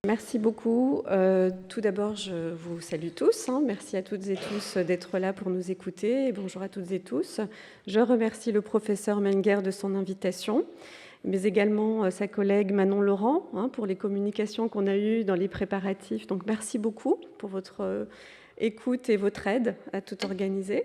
Merci beaucoup. Tout d'abord, je vous salue tous. Merci à toutes et tous d'être là pour nous écouter. Et bonjour à toutes et tous. Je remercie le professeur Menger de son invitation, mais également sa collègue Manon Laurent pour les communications qu'on a eues dans les préparatifs. Donc merci beaucoup pour votre écoute et votre aide à tout organiser.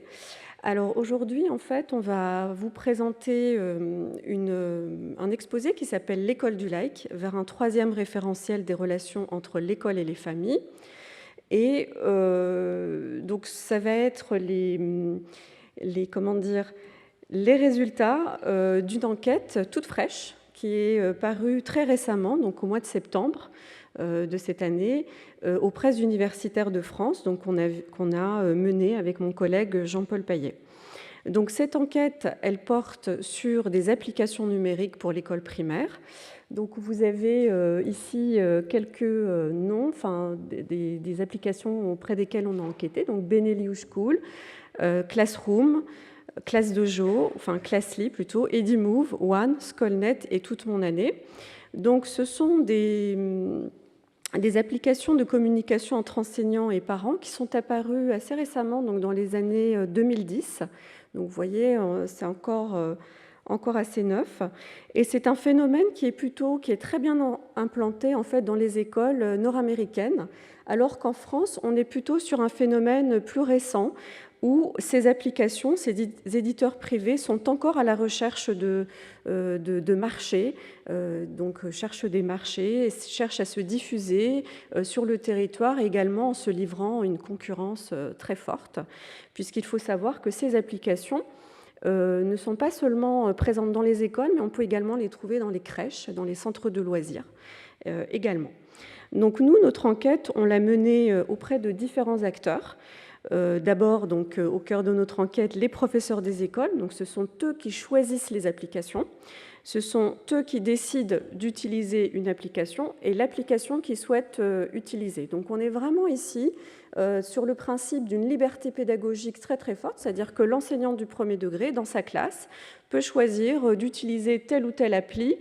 Alors aujourd'hui, en fait, on va vous présenter un exposé qui s'appelle L'école du like, vers un troisième référentiel des relations entre l'école et les familles. Et donc ça va être les résultats d'une enquête toute fraîche qui est parue très récemment, donc au mois de septembre de cette année, aux presses universitaires de France, donc qu'on a menée avec mon collègue Jean-Paul Paillet. Donc cette enquête, elle porte sur des applications numériques pour l'école primaire. Donc vous avez ici quelques noms, des applications auprès desquelles on a enquêté. Donc Benelius School, Classroom, ClassDojo, Classly plutôt, Edimove, One, Skolnet et Toute mon année. Donc ce sont des applications de communication entre enseignants et parents qui sont apparues assez récemment, donc dans les années 2010. Donc vous voyez, c'est encore assez neuf. Et c'est un phénomène qui est très bien implanté en fait dans les écoles nord-américaines, alors qu'en France, on est plutôt sur un phénomène plus récent où ces applications, ces éditeurs privés sont encore à la recherche de marchés, donc cherchent des marchés, cherchent à se diffuser sur le territoire, et également en se livrant à une concurrence très forte, puisqu'il faut savoir que ces applications ne sont pas seulement présentes dans les écoles, mais on peut également les trouver dans les crèches, dans les centres de loisirs également. Donc nous, notre enquête, on l'a menée auprès de différents acteurs. D'abord, donc, au cœur de notre enquête, les professeurs des écoles. Donc, ce sont eux qui choisissent les applications. Ce sont eux qui décident d'utiliser une application et l'application qu'ils souhaitent utiliser. Donc, on est vraiment ici sur le principe d'une liberté pédagogique très très forte, c'est-à-dire que l'enseignant du premier degré, dans sa classe, peut choisir d'utiliser telle ou telle appli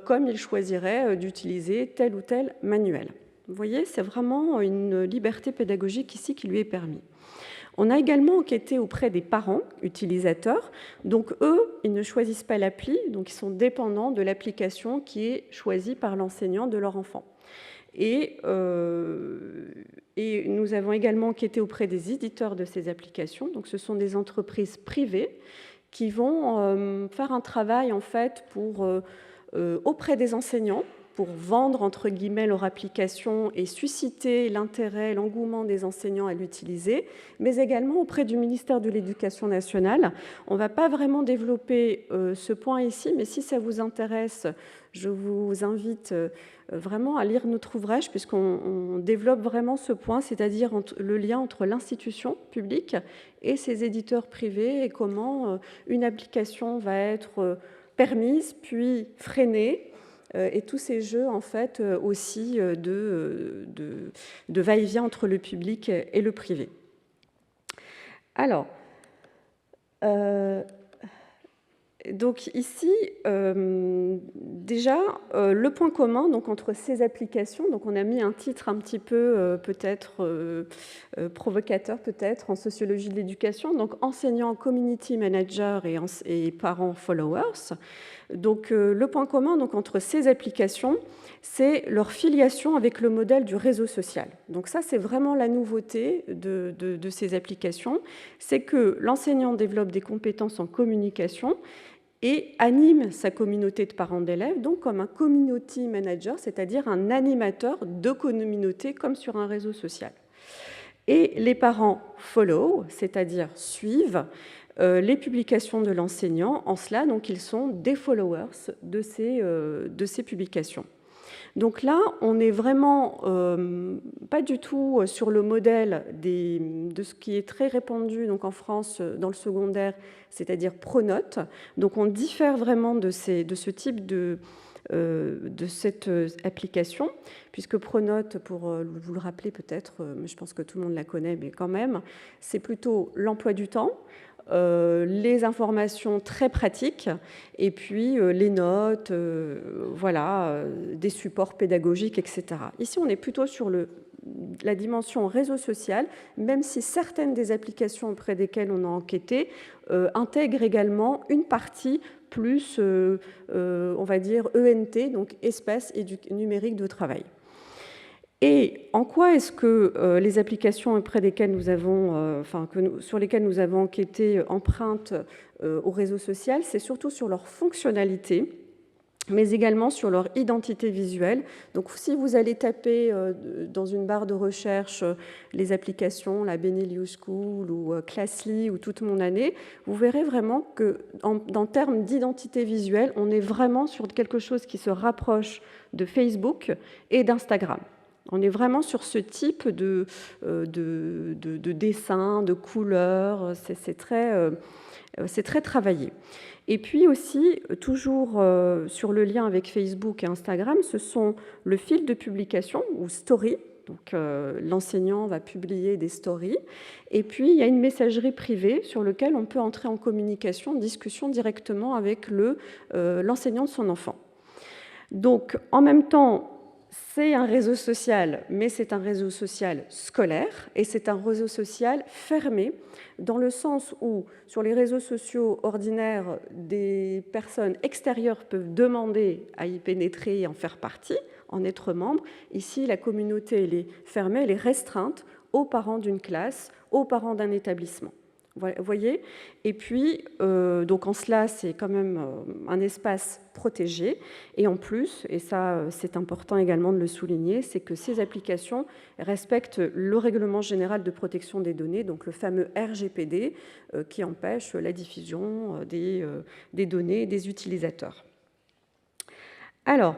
comme il choisirait d'utiliser tel ou tel manuel. Vous voyez, c'est vraiment une liberté pédagogique ici qui lui est permise. On a également enquêté auprès des parents utilisateurs. Donc eux, ils ne choisissent pas l'appli, donc ils sont dépendants de l'application qui est choisie par l'enseignant de leur enfant. Et nous avons également enquêté auprès des éditeurs de ces applications. Donc ce sont des entreprises privées qui vont faire un travail en fait auprès des enseignants, pour vendre, entre guillemets, leur application et susciter l'intérêt, l'engouement des enseignants à l'utiliser, mais également auprès du ministère de l'Éducation nationale. On ne va pas vraiment développer ce point ici, mais si ça vous intéresse, je vous invite vraiment à lire notre ouvrage, puisqu'on développe vraiment ce point, c'est-à-dire le lien entre l'institution publique et ses éditeurs privés, et comment une application va être permise, puis freinée, et tous ces jeux en fait aussi de va-et-vient entre le public et le privé. Alors, donc ici, déjà, le point commun donc, entre ces applications, donc on a mis un titre un petit peu peut-être provocateur peut-être en sociologie de l'éducation, donc enseignants, community manager et parents followers. Donc le point commun donc, entre ces applications, c'est leur filiation avec le modèle du réseau social. Donc ça, c'est vraiment la nouveauté de ces applications, c'est que l'enseignant développe des compétences en communication et anime sa communauté de parents d'élèves, donc comme un community manager, c'est-à-dire un animateur de communauté comme sur un réseau social. Et les parents follow, c'est-à-dire suivent les publications de l'enseignant. En cela, donc, ils sont des followers de ces publications. Donc là, on n'est vraiment pas du tout sur le modèle de ce qui est très répandu donc en France dans le secondaire, c'est-à-dire Pronote. Donc on diffère vraiment de ce type de cette application, puisque Pronote, pour vous le rappeler peut-être, je pense que tout le monde la connaît, mais quand même, c'est plutôt l'emploi du temps. les informations très pratiques et puis les notes, voilà, des supports pédagogiques, etc. Ici, on est plutôt sur la dimension réseau social, même si certaines des applications auprès desquelles on a enquêté intègrent également une partie plus, on va dire, ENT, donc espace numérique de travail. Et en quoi est-ce que les applications auprès desquelles nous avons, sur lesquelles nous avons enquêté empruntent au réseau social? C'est surtout sur leur fonctionnalité, mais également sur leur identité visuelle. Donc si vous allez taper dans une barre de recherche les applications, la Benelius School ou Classly ou Toute mon année, vous verrez vraiment que en termes d'identité visuelle, on est vraiment sur quelque chose qui se rapproche de Facebook et d'Instagram. On est vraiment sur ce type de dessin, de couleurs, c'est très travaillé. Et puis aussi, toujours sur le lien avec Facebook et Instagram, ce sont le fil de publication ou story. Donc l'enseignant va publier des stories. Et puis il y a une messagerie privée sur laquelle on peut entrer en communication, en discussion directement avec l'enseignant de son enfant. Donc en même temps, c'est un réseau social, mais c'est un réseau social scolaire et c'est un réseau social fermé dans le sens où, sur les réseaux sociaux ordinaires, des personnes extérieures peuvent demander à y pénétrer et en faire partie, en être membre. Ici, la communauté elle est fermée, elle est restreinte aux parents d'une classe, aux parents d'un établissement. Vous voyez? Et puis, donc en cela, c'est quand même un espace protégé. Et en plus, et ça c'est important également de le souligner, c'est que ces applications respectent le règlement général de protection des données, donc le fameux RGPD, qui empêche la diffusion des données des utilisateurs. Alors,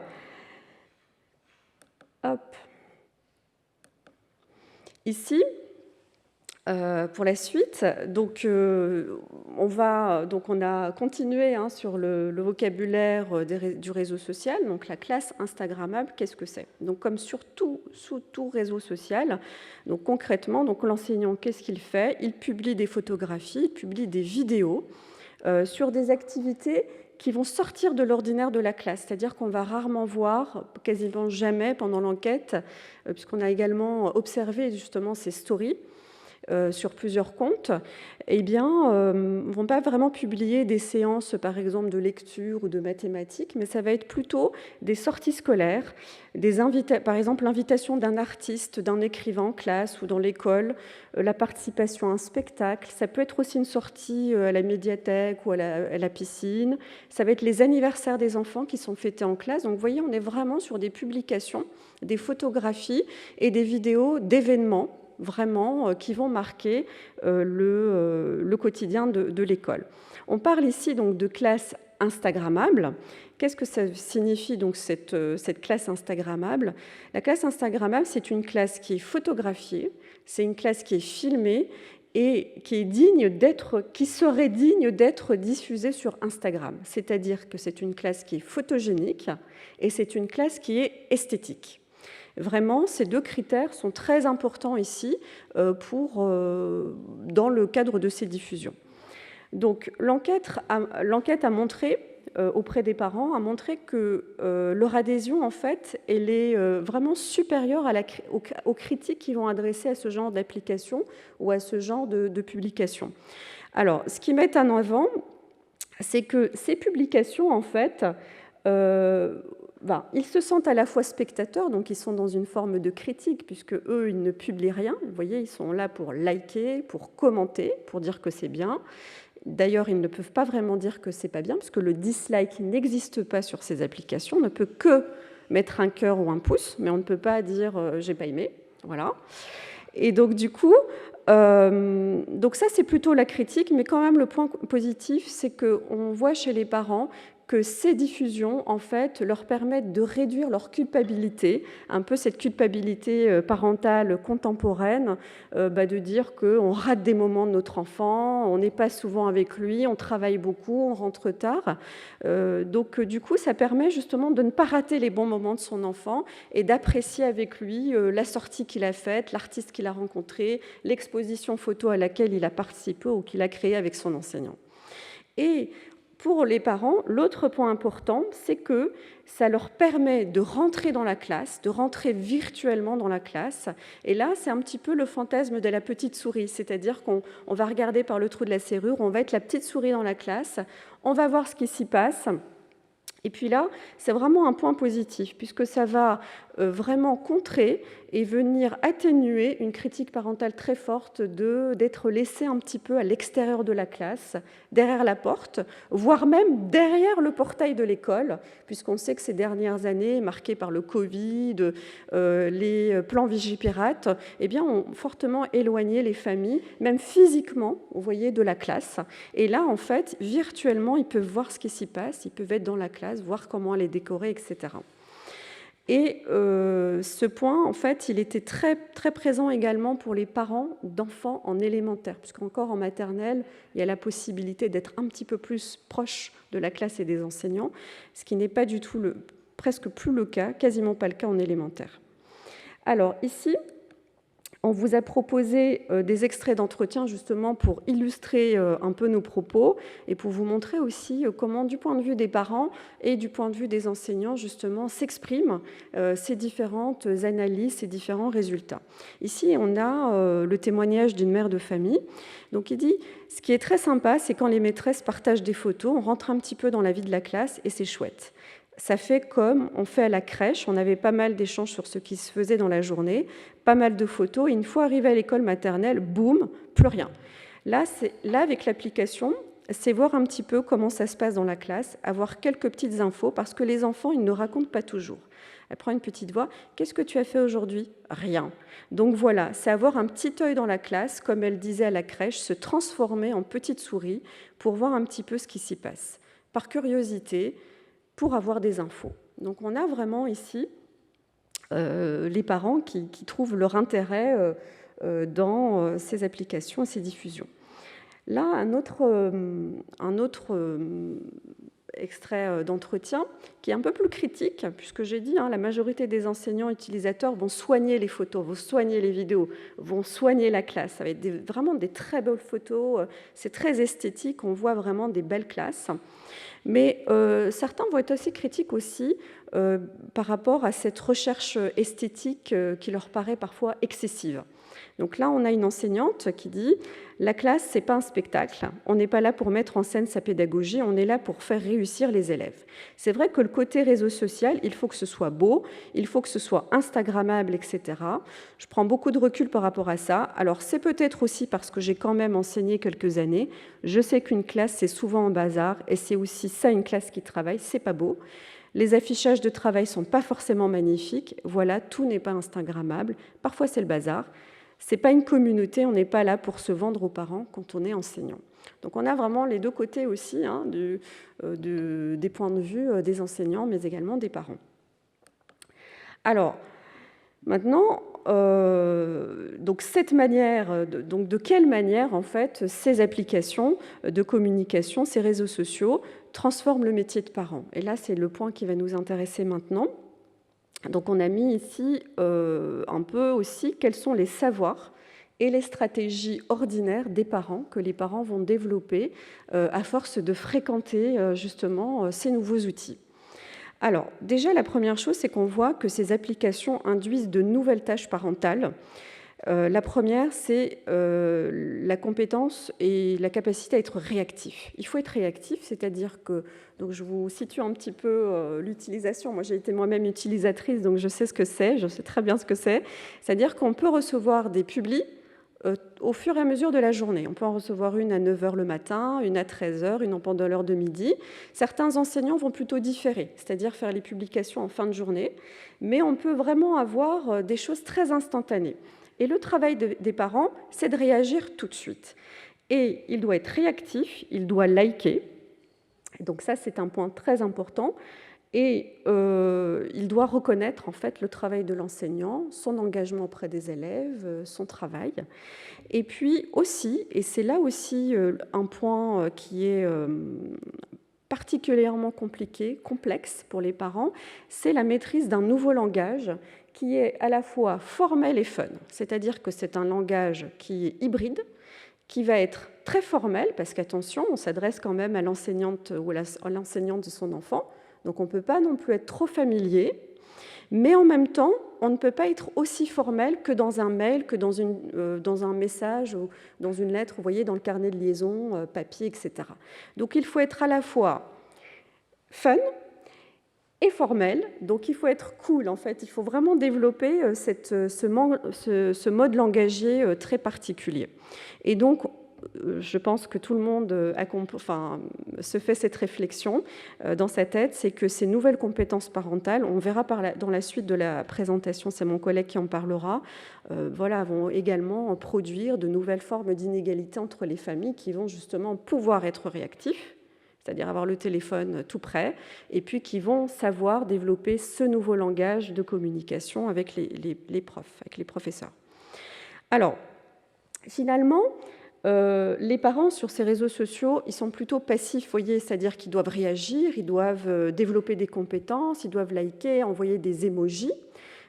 hop. Ici, pour la suite, donc, on a continué sur le vocabulaire du réseau social. Donc la classe Instagrammable, qu'est-ce que c'est? Donc comme sous tout réseau social, donc concrètement, donc l'enseignant, qu'est-ce qu'il fait? Il publie des photographies, il publie des vidéos sur des activités qui vont sortir de l'ordinaire de la classe, c'est-à-dire qu'on va rarement voir, quasiment jamais pendant l'enquête, puisqu'on a également observé justement ces stories, sur plusieurs comptes, eh bien, ne vont pas vraiment publier des séances, par exemple, de lecture ou de mathématiques, mais ça va être plutôt des sorties scolaires, par exemple l'invitation d'un artiste, d'un écrivain en classe ou dans l'école, la participation à un spectacle. Ça peut être aussi une sortie à la médiathèque ou à la piscine. Ça va être les anniversaires des enfants qui sont fêtés en classe. Donc, vous voyez, on est vraiment sur des publications, des photographies et des vidéos d'événements vraiment qui vont marquer le quotidien de l'école. On parle ici donc de classe Instagrammable. Qu'est-ce que ça signifie donc cette classe Instagrammable? La classe Instagrammable, c'est une classe qui est photographiée, c'est une classe qui est filmée et qui serait digne d'être diffusée sur Instagram. C'est-à-dire que c'est une classe qui est photogénique et c'est une classe qui est esthétique. Vraiment, ces deux critères sont très importants ici dans le cadre de ces diffusions. Donc, l'enquête a montré, auprès des parents, a montré que leur adhésion, en fait, elle est vraiment supérieure aux critiques qu'ils vont adresser à ce genre d'application ou à ce genre de publication. Alors, ce qu'ils mettent en avant, c'est que ces publications, en fait, ils se sentent à la fois spectateurs, donc ils sont dans une forme de critique, puisque eux, ils ne publient rien. Vous voyez, ils sont là pour liker, pour commenter, pour dire que c'est bien. D'ailleurs, ils ne peuvent pas vraiment dire que c'est pas bien, parce que le dislike n'existe pas sur ces applications. On ne peut que mettre un cœur ou un pouce, mais on ne peut pas dire j'ai pas aimé. Voilà. Et donc, du coup, donc ça, c'est plutôt la critique, mais quand même, le point positif, c'est qu'on voit chez les parents que ces diffusions, en fait, leur permettent de réduire leur culpabilité, un peu cette culpabilité parentale contemporaine, de dire qu'on rate des moments de notre enfant, on n'est pas souvent avec lui, on travaille beaucoup, on rentre tard. Donc, du coup, ça permet justement de ne pas rater les bons moments de son enfant et d'apprécier avec lui la sortie qu'il a faite, l'artiste qu'il a rencontré, l'exposition photo à laquelle il a participé ou qu'il a créée avec son enseignant. Et pour les parents, l'autre point important, c'est que ça leur permet de rentrer dans la classe, de rentrer virtuellement dans la classe. Et là, c'est un petit peu le fantasme de la petite souris, c'est-à-dire qu'on va regarder par le trou de la serrure, on va être la petite souris dans la classe, on va voir ce qui s'y passe. Et puis là, c'est vraiment un point positif, puisque ça va vraiment contrer et venir atténuer une critique parentale très forte d'être laissé un petit peu à l'extérieur de la classe, derrière la porte, voire même derrière le portail de l'école, puisqu'on sait que ces dernières années, marquées par le Covid, les plans Vigipirate, eh bien, ont fortement éloigné les familles, même physiquement, vous voyez, de la classe. Et là, en fait, virtuellement, ils peuvent voir ce qui s'y passe, ils peuvent être dans la classe, voir comment elle est décorée, etc. Et ce point, en fait, il était très, très présent également pour les parents d'enfants en élémentaire, puisqu'encore en maternelle, il y a la possibilité d'être un petit peu plus proche de la classe et des enseignants, ce qui n'est pas du tout, presque plus le cas, quasiment pas le cas en élémentaire. Alors ici, on vous a proposé des extraits d'entretien justement pour illustrer un peu nos propos et pour vous montrer aussi comment, du point de vue des parents et du point de vue des enseignants, justement, s'expriment ces différentes analyses, ces différents résultats. Ici, on a le témoignage d'une mère de famille. Donc, il dit « Ce qui est très sympa, c'est quand les maîtresses partagent des photos, on rentre un petit peu dans la vie de la classe et c'est chouette. Ça fait comme on fait à la crèche, on avait pas mal d'échanges sur ce qui se faisait dans la journée, pas mal de photos, et une fois arrivé à l'école maternelle, boum, plus rien. Là, avec l'application, c'est voir un petit peu comment ça se passe dans la classe, avoir quelques petites infos, parce que les enfants, ils ne racontent pas toujours. Elle prend une petite voix, « Qu'est-ce que tu as fait aujourd'hui ?»« Rien. » Donc voilà, c'est avoir un petit œil dans la classe, comme elle disait à la crèche, se transformer en petite souris pour voir un petit peu ce qui s'y passe. Par curiosité, pour avoir des infos. Donc on a vraiment ici les parents qui trouvent leur intérêt dans ces applications, ces diffusions. Là, un autre extrait d'entretien qui est un peu plus critique, puisque j'ai dit, la majorité des enseignants utilisateurs vont soigner les photos, vont soigner les vidéos, vont soigner la classe. Ça va être vraiment des très belles photos, c'est très esthétique, on voit vraiment des belles classes. Mais certains vont être assez critiques aussi par rapport à cette recherche esthétique qui leur paraît parfois excessive. Donc là, on a une enseignante qui dit « La classe, ce n'est pas un spectacle. On n'est pas là pour mettre en scène sa pédagogie, on est là pour faire réussir les élèves. » C'est vrai que le côté réseau social, il faut que ce soit beau, il faut que ce soit instagrammable, etc. Je prends beaucoup de recul par rapport à ça. Alors, c'est peut-être aussi parce que j'ai quand même enseigné quelques années. Je sais qu'une classe, c'est souvent en bazar, et c'est aussi ça, une classe qui travaille, c'est pas beau. Les affichages de travail ne sont pas forcément magnifiques. Voilà, tout n'est pas instagrammable. Parfois, c'est le bazar. Ce n'est pas une communauté, on n'est pas là pour se vendre aux parents quand on est enseignant. Donc on a vraiment les deux côtés aussi des points de vue des enseignants, mais également des parents. Alors, maintenant, donc cette manière, donc de quelle manière, en fait, ces applications de communication, ces réseaux sociaux, transforment le métier de parent? Et là, c'est le point qui va nous intéresser maintenant. Donc on a mis ici un peu aussi quels sont les savoirs et les stratégies ordinaires des parents que les parents vont développer à force de fréquenter justement ces nouveaux outils. Alors déjà, la première chose, c'est qu'on voit que ces applications induisent de nouvelles tâches parentales. La première, c'est la compétence et la capacité à être réactif. Il faut être réactif, c'est-à-dire que, donc je vous situe un petit peu l'utilisation. Moi, j'ai été moi-même utilisatrice, donc je sais ce que c'est, je sais très bien ce que c'est. C'est-à-dire qu'on peut recevoir des publis au fur et à mesure de la journée. On peut en recevoir une à 9h le matin, une à 13h, une pendant l'heure de midi. Certains enseignants vont plutôt différer, c'est-à-dire faire les publications en fin de journée, mais on peut vraiment avoir des choses très instantanées. Et le travail des parents, c'est de réagir tout de suite. Et il doit être réactif, il doit liker, Donc ça, c'est un point très important. Et il doit reconnaître en fait le travail de l'enseignant, son engagement auprès des élèves, son travail. Et puis aussi, et c'est là aussi un point qui est particulièrement compliqué, complexe pour les parents, c'est la maîtrise d'un nouveau langage qui est à la fois formel et fun. C'est-à-dire que c'est un langage qui est hybride, qui va être très formel, parce qu'attention, on s'adresse quand même à l'enseignante ou à l'enseignante de son enfant, donc on ne peut pas non plus être trop familier, mais en même temps, on ne peut pas être aussi formel que dans un mail, que dans un message ou dans une lettre, vous voyez, dans le carnet de liaison, papier, etc. Donc il faut être à la fois fun et formel, donc il faut être cool en fait, il faut vraiment développer ce mode langagier très particulier. Et donc, je pense que tout le monde se fait cette réflexion dans sa tête, c'est que ces nouvelles compétences parentales, on verra dans la suite de la présentation, c'est mon collègue qui en parlera, vont également produire de nouvelles formes d'inégalité entre les familles qui vont justement pouvoir être réactifs, c'est-à-dire avoir le téléphone tout près, et puis qui vont savoir développer ce nouveau langage de communication avec les profs, avec les professeurs. Alors, finalement, les parents sur ces réseaux sociaux, ils sont plutôt passifs, voyez, c'est-à-dire qu'ils doivent réagir, ils doivent développer des compétences, ils doivent liker, envoyer des emojis.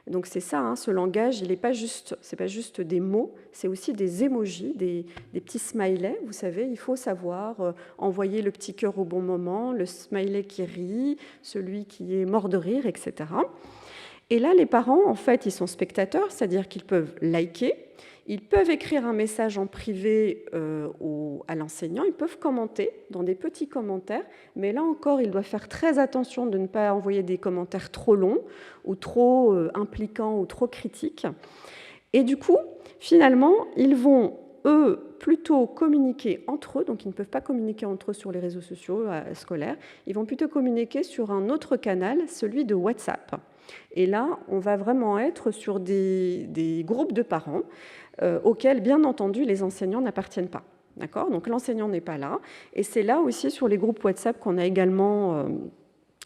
Donc c'est ça, ce langage, il n'est pas juste, c'est pas juste des mots, c'est aussi des emojis, des petits smileys. Vous savez, il faut savoir envoyer le petit cœur au bon moment, le smiley qui rit, celui qui est mort de rire, etc. Et là, les parents, en fait, ils sont spectateurs, c'est-à-dire qu'ils peuvent liker. Ils peuvent écrire un message en privé à l'enseignant, ils peuvent commenter dans des petits commentaires, mais là encore, ils doivent faire très attention de ne pas envoyer des commentaires trop longs ou trop impliquants ou trop critiques. Et du coup, finalement, ils vont, eux, plutôt communiquer entre eux, donc ils ne peuvent pas communiquer entre eux sur les réseaux sociaux scolaires, ils vont plutôt communiquer sur un autre canal, celui de WhatsApp. Et là, on va vraiment être sur des groupes de parents auxquels, bien entendu, les enseignants n'appartiennent pas. D'accord ? Donc l'enseignant n'est pas là. Et c'est là aussi, sur les groupes WhatsApp qu'on a également,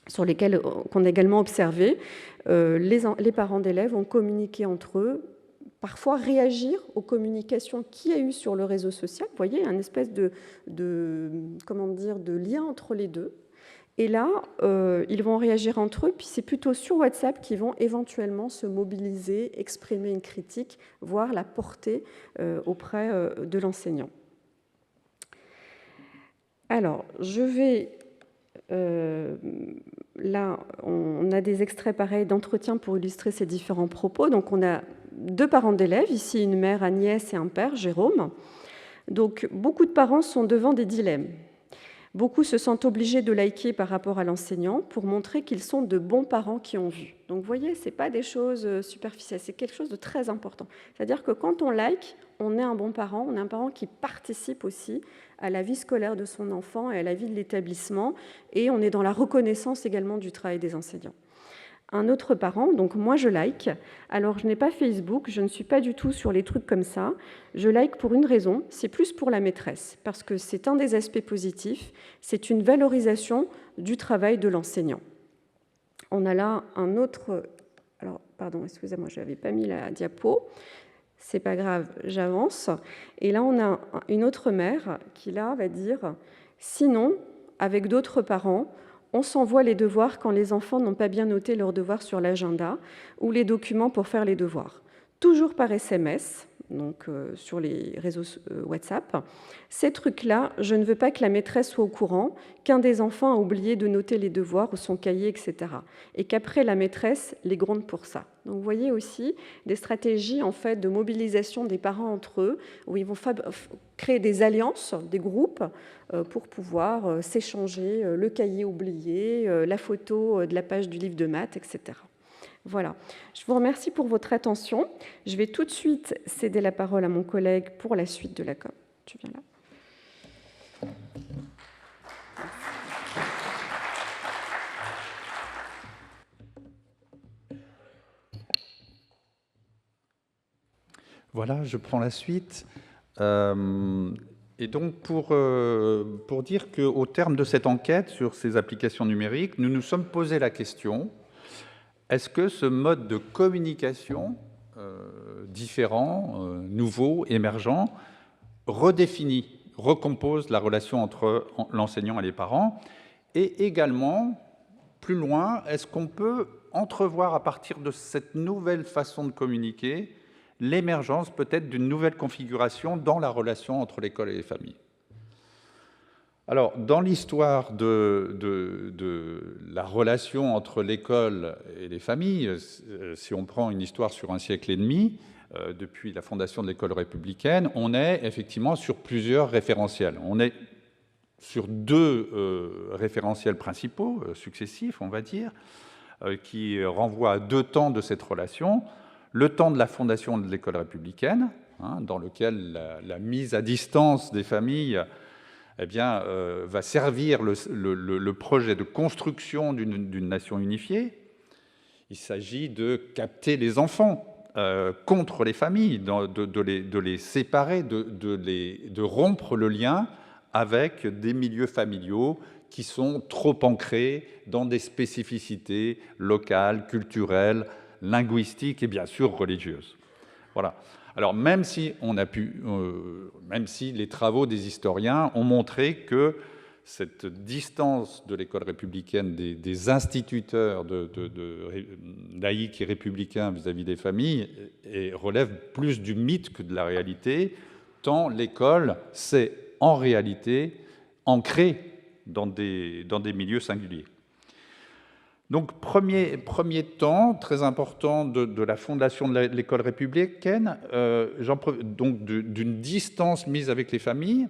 sur lesquels qu'on a également observé, les parents d'élèves ont communiqué entre eux, parfois réagir aux communications qu'il y a eu sur le réseau social. Vous voyez, un espèce de lien entre les deux. Et là, ils vont réagir entre eux, puis c'est plutôt sur WhatsApp qu'ils vont éventuellement se mobiliser, exprimer une critique, voire la porter auprès de l'enseignant. Alors, je vais... là, on a des extraits pareils d'entretien pour illustrer ces différents propos. Donc, on a 2 parents d'élèves, ici une mère Agnès et un père Jérôme. Donc, beaucoup de parents sont devant des dilemmes. Beaucoup se sentent obligés de liker par rapport à l'enseignant pour montrer qu'ils sont de bons parents qui ont vu. Donc vous voyez, ce n'est pas des choses superficielles, c'est quelque chose de très important. C'est-à-dire que quand on like, on est un bon parent, on est un parent qui participe aussi à la vie scolaire de son enfant et à la vie de l'établissement, et on est dans la reconnaissance également du travail des enseignants. Un autre parent, donc moi je like. Alors je n'ai pas Facebook, je ne suis pas du tout sur les trucs comme ça. Je like pour une raison, c'est plus pour la maîtresse, parce que c'est un des aspects positifs, c'est une valorisation du travail de l'enseignant. On a là un autre... Alors, pardon, excusez-moi, je n'avais pas mis la diapo. C'est pas grave, j'avance. Et là, on a une autre mère qui, là, va dire « Sinon, avec d'autres parents, on s'envoie les devoirs quand les enfants n'ont pas bien noté leurs devoirs sur l'agenda ou les documents pour faire les devoirs. Toujours par SMS, donc sur les réseaux WhatsApp. Ces trucs-là, je ne veux pas que la maîtresse soit au courant, qu'un des enfants a oublié de noter les devoirs ou son cahier, etc. Et qu'après, la maîtresse les gronde pour ça. » Donc vous voyez aussi des stratégies en fait, de mobilisation des parents entre eux, où ils vont créer des alliances, des groupes, pour pouvoir s'échanger le cahier oublié, la photo de la page du livre de maths, etc. Voilà. Je vous remercie pour votre attention. Je vais tout de suite céder la parole à mon collègue pour la suite de la COP. Tu viens là. Voilà, je prends la suite. Et donc, pour dire qu'au terme de cette enquête sur ces applications numériques, nous nous sommes posé la question, est-ce que ce mode de communication différent, nouveau, émergent, redéfinit, recompose la relation entre l'enseignant et les parents? Et également, plus loin, est-ce qu'on peut entrevoir à partir de cette nouvelle façon de communiquer l'émergence peut-être d'une nouvelle configuration dans la relation entre l'école et les familles? Alors, dans l'histoire de la relation entre l'école et les familles, si on prend une histoire sur un siècle et demi, depuis la fondation de l'école républicaine, on est effectivement sur plusieurs référentiels. On est sur deux référentiels principaux, successifs, on va dire, qui renvoient à deux temps de cette relation. Le temps de la fondation de l'école républicaine, dans lequel la mise à distance des familles va servir le projet de construction d'une nation unifiée. Il s'agit de capter les enfants contre les familles, de les séparer, de rompre le lien avec des milieux familiaux qui sont trop ancrés dans des spécificités locales, culturelles, linguistiques et bien sûr religieuses. Voilà. Alors même si les travaux des historiens ont montré que cette distance de l'école républicaine, des instituteurs laïcs et républicains vis-à-vis des familles, relève plus du mythe que de la réalité, tant l'école s'est en réalité ancrée dans des milieux singuliers. Donc, premier temps très important de la fondation de l'école républicaine, donc d'une distance mise avec les familles.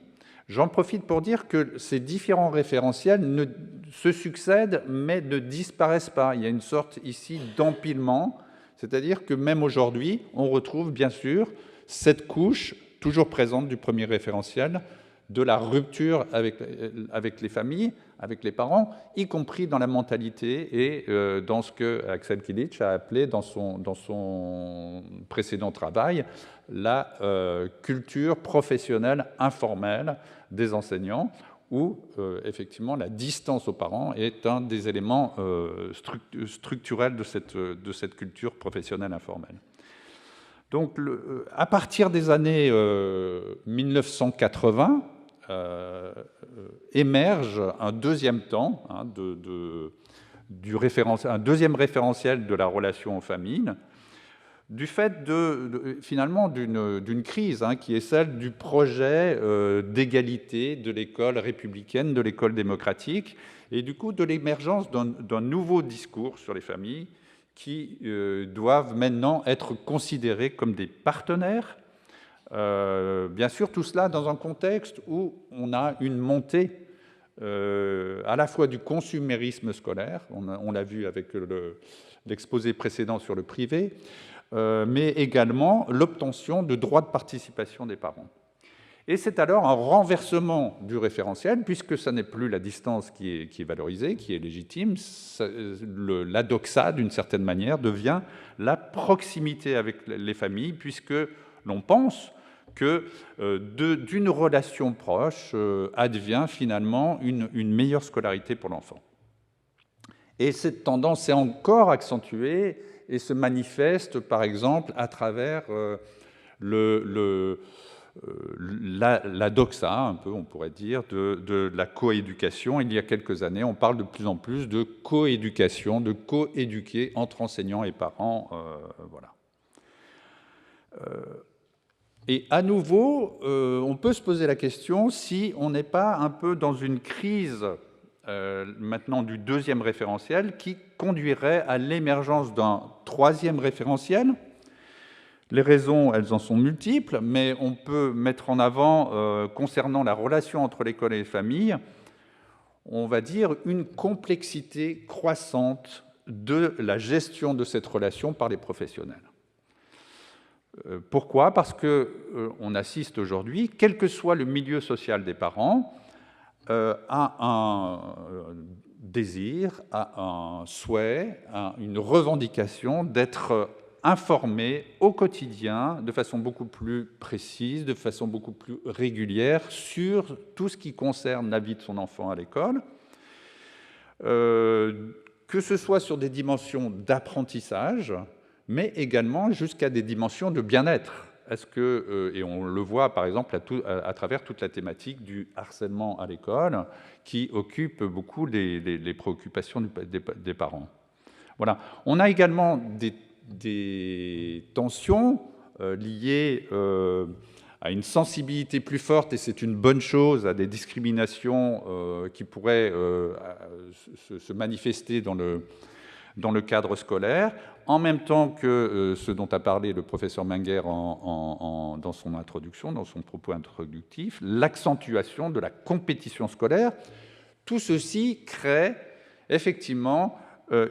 J'en profite pour dire que ces différents référentiels se succèdent, mais ne disparaissent pas. Il y a une sorte ici d'empilement, c'est-à-dire que même aujourd'hui, on retrouve bien sûr cette couche toujours présente du premier référentiel, de la rupture avec les familles, avec les parents, y compris dans la mentalité et dans ce que Axel Kilic a appelé dans son précédent travail la culture professionnelle informelle des enseignants, où effectivement la distance aux parents est un des éléments structurels de cette culture professionnelle informelle. Donc, à partir des années 1980, émerge un deuxième temps, un deuxième référentiel de la relation aux familles, du fait finalement d'une crise qui est celle du projet d'égalité de l'école républicaine, de l'école démocratique, et du coup de l'émergence d'un nouveau discours sur les familles qui doivent maintenant être considérés comme des partenaires. Bien sûr, tout cela dans un contexte où on a une montée à la fois du consumérisme scolaire, on l'a vu avec l'exposé précédent sur le privé, mais également l'obtention de droits de participation des parents. Et c'est alors un renversement du référentiel, puisque ce n'est plus la distance qui est valorisée, qui est légitime. La doxa, d'une certaine manière, devient la proximité avec les familles, puisque l'on pense que d'une relation proche advient finalement une meilleure scolarité pour l'enfant. Et cette tendance est encore accentuée et se manifeste, par exemple, à travers la doxa, un peu, on pourrait dire, de la coéducation. Il y a quelques années, on parle de plus en plus de coéducation, de coéduquer entre enseignants et parents. Voilà. Et à nouveau, on peut se poser la question si on n'est pas un peu dans une crise maintenant du deuxième référentiel qui conduirait à l'émergence d'un troisième référentiel. Les raisons, elles en sont multiples, mais on peut mettre en avant, concernant la relation entre l'école et les familles, on va dire une complexité croissante de la gestion de cette relation par les professionnels. Pourquoi ? Parce qu'on assiste aujourd'hui, quel que soit le milieu social des parents, à un désir, à un souhait, à une revendication d'être informer au quotidien, de façon beaucoup plus précise, de façon beaucoup plus régulière, sur tout ce qui concerne la vie de son enfant à l'école, que ce soit sur des dimensions d'apprentissage, mais également jusqu'à des dimensions de bien-être. Est-ce que, et on le voit par exemple à travers toute la thématique du harcèlement à l'école, qui occupe beaucoup les préoccupations des parents. Voilà. On a également des tensions liées à une sensibilité plus forte, et c'est une bonne chose, à des discriminations qui pourraient se manifester dans le cadre scolaire, en même temps que ce dont a parlé le professeur Menger dans son introduction, dans son propos introductif, l'accentuation de la compétition scolaire. Tout ceci crée effectivement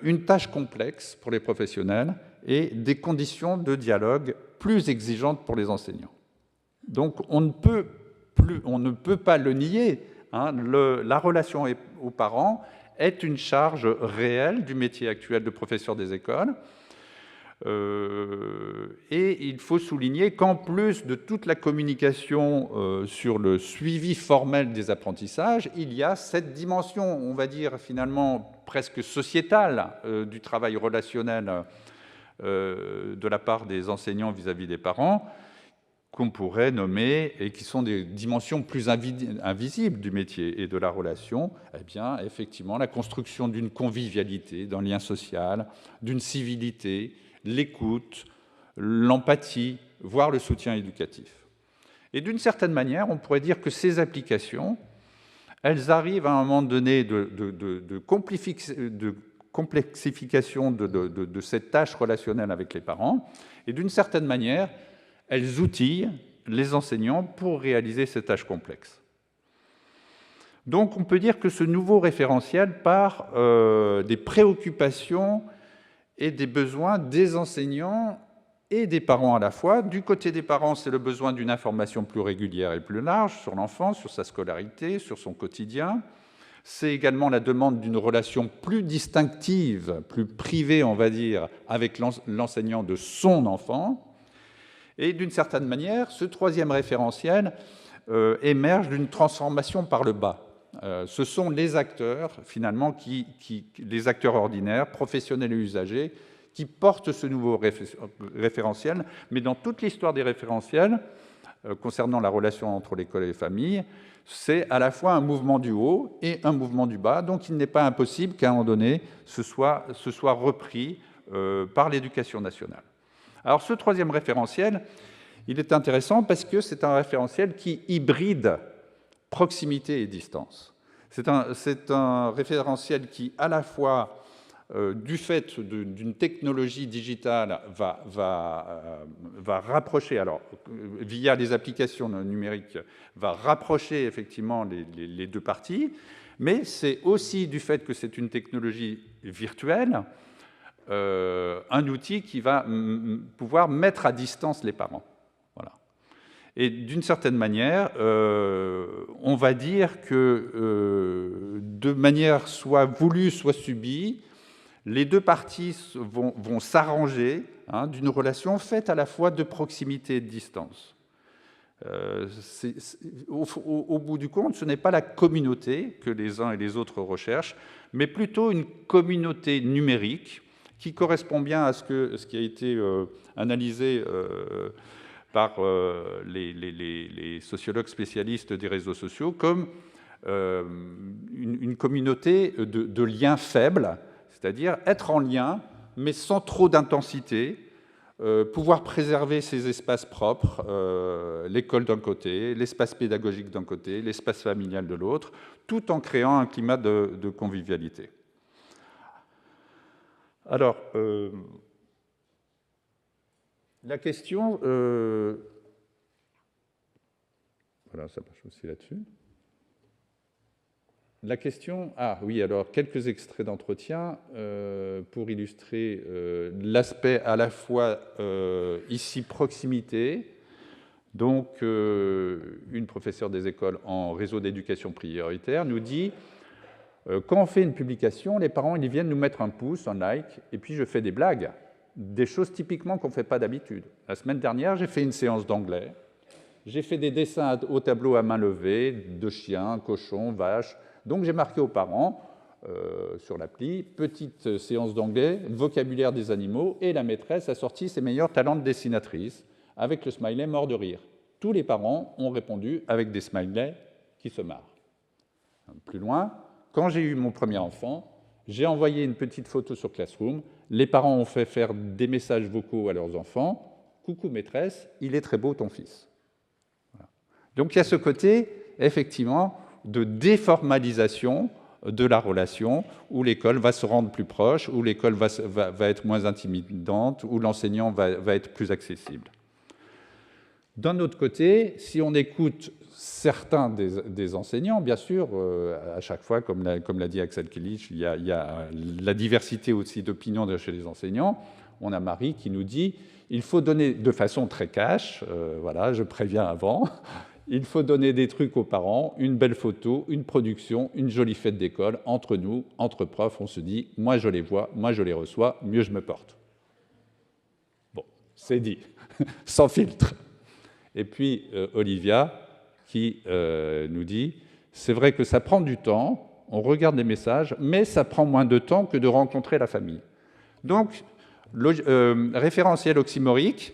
une tâche complexe pour les professionnels et des conditions de dialogue plus exigeantes pour les enseignants. Donc on ne peut pas le nier, hein, la relation aux parents est une charge réelle du métier actuel de professeur des écoles. Et il faut souligner qu'en plus de toute la communication sur le suivi formel des apprentissages, il y a cette dimension, on va dire finalement presque sociétale du travail relationnel de la part des enseignants vis-à-vis des parents, qu'on pourrait nommer, et qui sont des dimensions plus invisibles du métier et de la relation, eh bien, effectivement, la construction d'une convivialité, d'un lien social, d'une civilité, l'écoute, l'empathie, voire le soutien éducatif. Et d'une certaine manière, on pourrait dire que ces applications, elles arrivent à un moment donné de complexification de cette tâche relationnelle avec les parents, et d'une certaine manière, elles outillent les enseignants pour réaliser ces tâches complexes. Donc on peut dire que ce nouveau référentiel part des préoccupations et des besoins des enseignants et des parents à la fois. Du côté des parents, c'est le besoin d'une information plus régulière et plus large sur l'enfant, sur sa scolarité, sur son quotidien. C'est également la demande d'une relation plus distinctive, plus privée, on va dire, avec l'enseignant de son enfant. Et d'une certaine manière, ce troisième référentiel émerge d'une transformation par le bas. Ce sont les acteurs, finalement, les acteurs ordinaires, professionnels et usagers, qui portent ce nouveau référentiel. Mais dans toute l'histoire des référentiels, concernant la relation entre l'école et les familles, c'est à la fois un mouvement du haut et un mouvement du bas. Donc il n'est pas impossible qu'à un moment donné, ce soit repris par l'éducation nationale. Alors ce troisième référentiel, il est intéressant parce que c'est un référentiel qui hybride proximité et distance. C'est un référentiel qui, à la fois, du fait d'une technologie digitale, va rapprocher, alors via les applications numériques, va rapprocher effectivement les deux parties, mais c'est aussi du fait que c'est une technologie virtuelle, un outil qui va pouvoir mettre à distance les parents. Voilà. Et d'une certaine manière, on va dire que de manière soit voulue, soit subie, les deux parties vont s'arranger d'une relation faite à la fois de proximité et de distance. Au bout du compte, ce n'est pas la communauté que les uns et les autres recherchent, mais plutôt une communauté numérique qui correspond bien à ce qui a été analysé par les sociologues spécialistes des réseaux sociaux comme une communauté de liens faibles, c'est-à-dire être en lien, mais sans trop d'intensité, pouvoir préserver ses espaces propres, l'école d'un côté, l'espace pédagogique d'un côté, l'espace familial de l'autre, tout en créant un climat de convivialité. Alors, la question... voilà, ça marche aussi là-dessus. La question... Ah oui, alors, quelques extraits d'entretien pour illustrer l'aspect à la fois, ici, proximité. Donc, une professeure des écoles en réseau d'éducation prioritaire nous dit... Quand on fait une publication, les parents ils viennent nous mettre un pouce, un like, et puis je fais des blagues. des choses typiquement qu'on ne fait pas d'habitude. La semaine dernière, j'ai fait une séance d'anglais. J'ai fait des dessins au tableau à main levée de chiens, cochons, vaches. Donc j'ai marqué aux parents sur l'appli, petite séance d'anglais, vocabulaire des animaux, et la maîtresse a sorti ses meilleurs talents de dessinatrice avec le smiley mort de rire. Tous les parents ont répondu avec des smileys qui se marrent. Plus loin, quand j'ai eu mon premier enfant, j'ai envoyé une petite photo sur Classroom. Les parents ont fait faire des messages vocaux à leurs enfants. « Coucou maîtresse, il est très beau ton fils. » Voilà. Donc il y a ce côté, effectivement, de déformalisation de la relation, où l'école va se rendre plus proche, où l'école va être moins intimidante, où l'enseignant va être plus accessible. D'un autre côté, si on écoute certains des enseignants, bien sûr, à chaque fois, comme l'a dit Axel Kilich, il y a la diversité aussi d'opinions chez les enseignants. On a Marie qui nous dit « il faut donner de façon très cash, voilà, je préviens avant, il faut donner des trucs aux parents, une belle photo, une production, une jolie fête d'école. Entre nous, entre profs, on se dit « moi je les vois, moi je les reçois, mieux je me porte ». Bon, c'est dit, sans filtre. Et puis Olivia qui nous dit « c'est vrai que ça prend du temps, on regarde les messages, mais ça prend moins de temps que de rencontrer la famille. » Donc, référentiel oxymorique,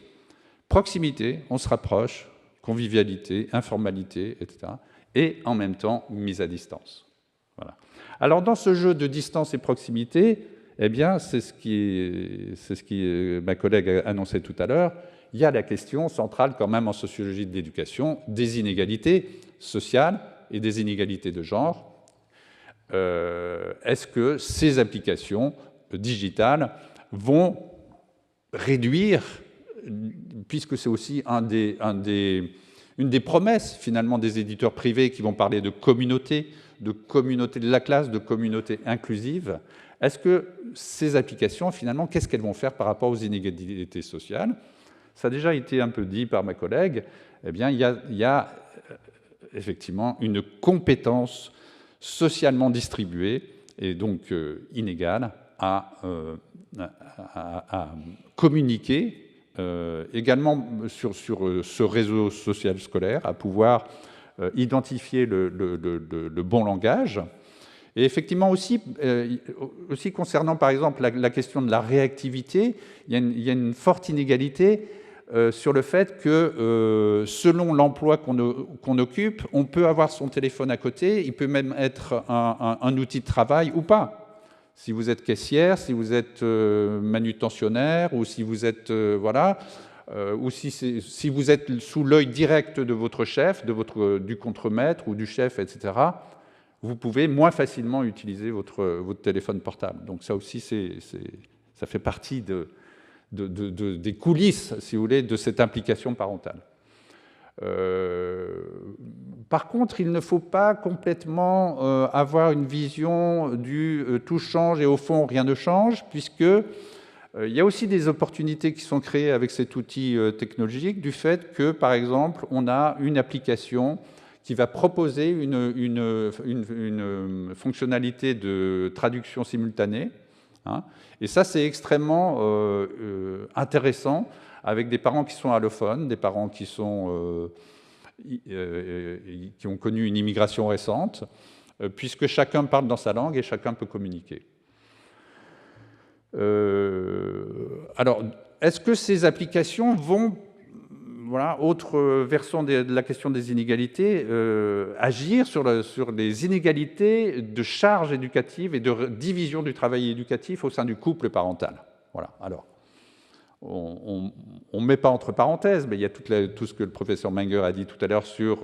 proximité, on se rapproche, convivialité, informalité, etc. Et en même temps, mise à distance. Voilà. Alors, dans ce jeu de distance et proximité, eh bien, c'est ce qui ma collègue a annoncé tout à l'heure, il y a la question centrale quand même en sociologie de l'éducation des inégalités sociales et des inégalités de genre. Est-ce que ces applications digitales vont réduire, puisque c'est aussi une des promesses finalement des éditeurs privés qui vont parler de communauté de la classe, de communauté inclusive, est-ce que ces applications finalement, qu'est-ce qu'elles vont faire par rapport aux inégalités sociales? Ça a déjà été un peu dit par ma collègue, eh bien, il y a effectivement une compétence socialement distribuée et donc inégale à communiquer également sur ce réseau social scolaire, à pouvoir identifier le bon langage. Et effectivement aussi concernant par exemple la question de la réactivité, il y a une forte inégalité sur le fait que selon l'emploi qu'on occupe, on peut avoir son téléphone à côté, il peut même être un outil de travail ou pas. Si vous êtes caissière, si vous êtes manutentionnaire, ou si vous êtes ou si vous êtes sous l'œil direct de votre chef, du contremaître ou du chef, etc., vous pouvez moins facilement utiliser votre téléphone portable. Donc ça aussi, ça fait partie des coulisses, si vous voulez, de cette implication parentale. Par contre, il ne faut pas complètement avoir une vision du tout change et au fond rien ne change, puisque il y a aussi des opportunités qui sont créées avec cet outil technologique du fait que, par exemple, on a une application qui va proposer une fonctionnalité de traduction simultanée. Hein, et ça, c'est extrêmement intéressant avec des parents qui sont allophones, des parents qui ont connu une immigration récente, puisque chacun parle dans sa langue et chacun peut communiquer. Alors, est-ce que ces applications vont, voilà, autre versant de la question des inégalités, agir sur les inégalités de charge éducative et de division du travail éducatif au sein du couple parental? Voilà. Alors, on ne met pas entre parenthèses, mais il y a tout ce que le professeur Menger a dit tout à l'heure sur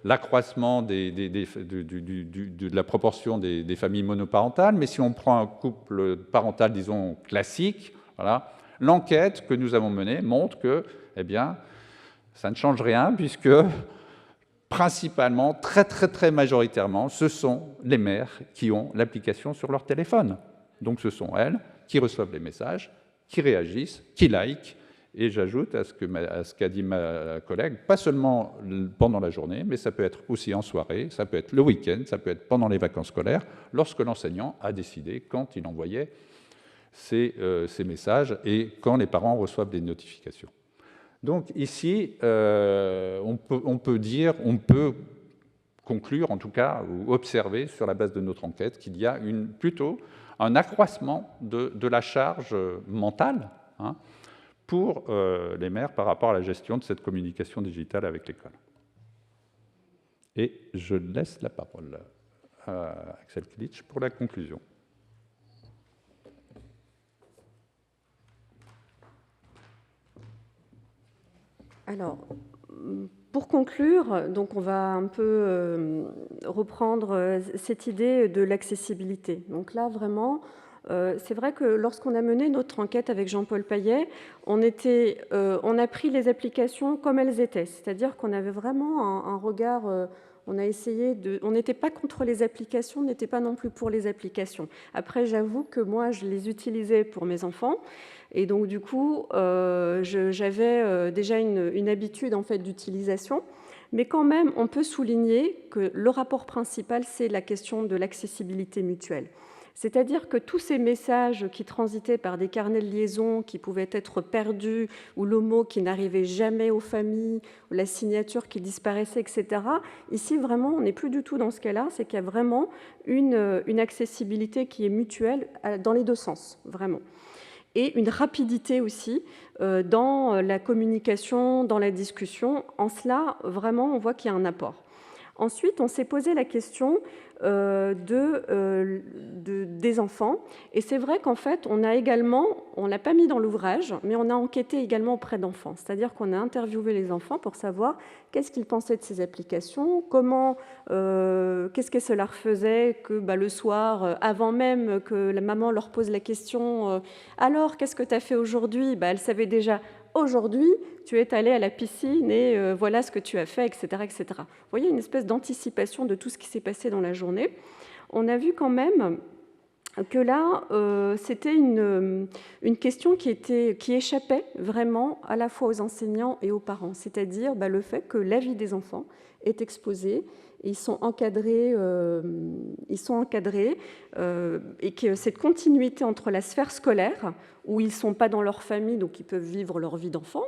l'accroissement de la proportion des familles monoparentales. Mais si on prend un couple parental, disons, classique, voilà, l'enquête que nous avons menée montre que, eh bien, ça ne change rien, puisque principalement, très majoritairement, ce sont les mères qui ont l'application sur leur téléphone. Donc ce sont elles qui reçoivent les messages, qui réagissent, qui likent, et j'ajoute à ce qu'a dit ma collègue, pas seulement pendant la journée, mais ça peut être aussi en soirée, ça peut être le week-end, ça peut être pendant les vacances scolaires, lorsque l'enseignant a décidé, quand il envoyait ces messages et quand les parents reçoivent des notifications. Donc ici, on peut conclure, en tout cas, ou observer sur la base de notre enquête qu'il y a plutôt un accroissement de la charge mentale pour les mères par rapport à la gestion de cette communication digitale avec l'école. Et je laisse la parole à Axel Kilic pour la conclusion. Alors, pour conclure, donc on va un peu reprendre cette idée de l'accessibilité. Donc là, vraiment, c'est vrai que lorsqu'on a mené notre enquête avec Jean-Paul Payet, on a pris les applications comme elles étaient, c'est-à-dire qu'on avait vraiment un regard, on a essayé on n'était pas contre les applications, on n'était pas non plus pour les applications. Après, j'avoue que moi, je les utilisais pour mes enfants, et donc du coup, j'avais déjà une habitude en fait d'utilisation. Mais quand même, on peut souligner que le rapport principal, c'est la question de l'accessibilité mutuelle. C'est-à-dire que tous ces messages qui transitaient par des carnets de liaison, qui pouvaient être perdus, ou le mot qui n'arrivait jamais aux familles, ou la signature qui disparaissait, etc. Ici, vraiment, on n'est plus du tout dans ce cas-là. C'est qu'il y a vraiment une accessibilité qui est mutuelle dans les deux sens, vraiment. Et une rapidité aussi dans la communication, dans la discussion. En cela, vraiment, on voit qu'il y a un apport. Ensuite, on s'est posé la question des enfants. Et c'est vrai qu'en fait, on ne l'a pas mis dans l'ouvrage, mais on a enquêté également auprès d'enfants. C'est-à-dire qu'on a interviewé les enfants pour savoir qu'est-ce qu'ils pensaient de ces applications, qu'est-ce que cela leur faisait que le soir, avant même que la maman leur pose la question « Alors, qu'est-ce que tu as fait aujourd'hui ?» Elle savait déjà « Aujourd'hui, tu es allé à la piscine et voilà ce que tu as fait, etc. etc. » Vous voyez, une espèce d'anticipation de tout ce qui s'est passé dans la journée. On a vu quand même que là, c'était une question qui échappait vraiment à la fois aux enseignants et aux parents, c'est-à-dire le fait que la vie des enfants est exposée, ils sont encadrés, et que cette continuité entre la sphère scolaire, où ils ne sont pas dans leur famille, donc ils peuvent vivre leur vie d'enfant,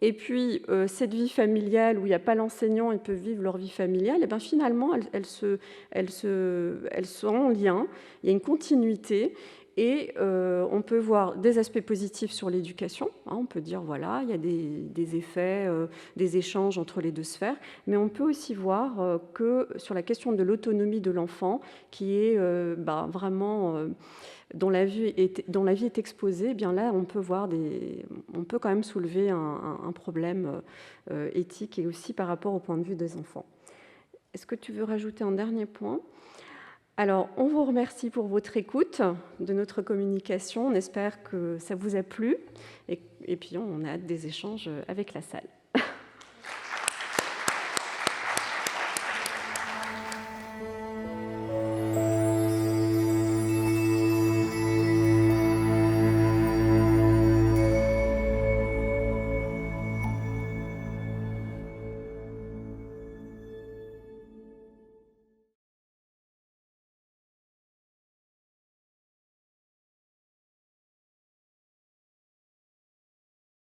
et puis cette vie familiale où il n'y a pas l'enseignant, ils peuvent vivre leur vie familiale, et bien finalement, elles sont en lien, il y a une continuité, et on peut voir des aspects positifs sur l'éducation. On peut dire, voilà, il y a des effets, des échanges entre les deux sphères, mais on peut aussi voir que sur la question de l'autonomie de l'enfant, qui est vraiment... dont la vie est exposée, eh bien là, on peut quand même soulever un problème éthique et aussi par rapport au point de vue des enfants. Est-ce que tu veux rajouter un dernier point ? Alors, on vous remercie pour votre écoute de notre communication. On espère que ça vous a plu et puis on a hâte des échanges avec la salle.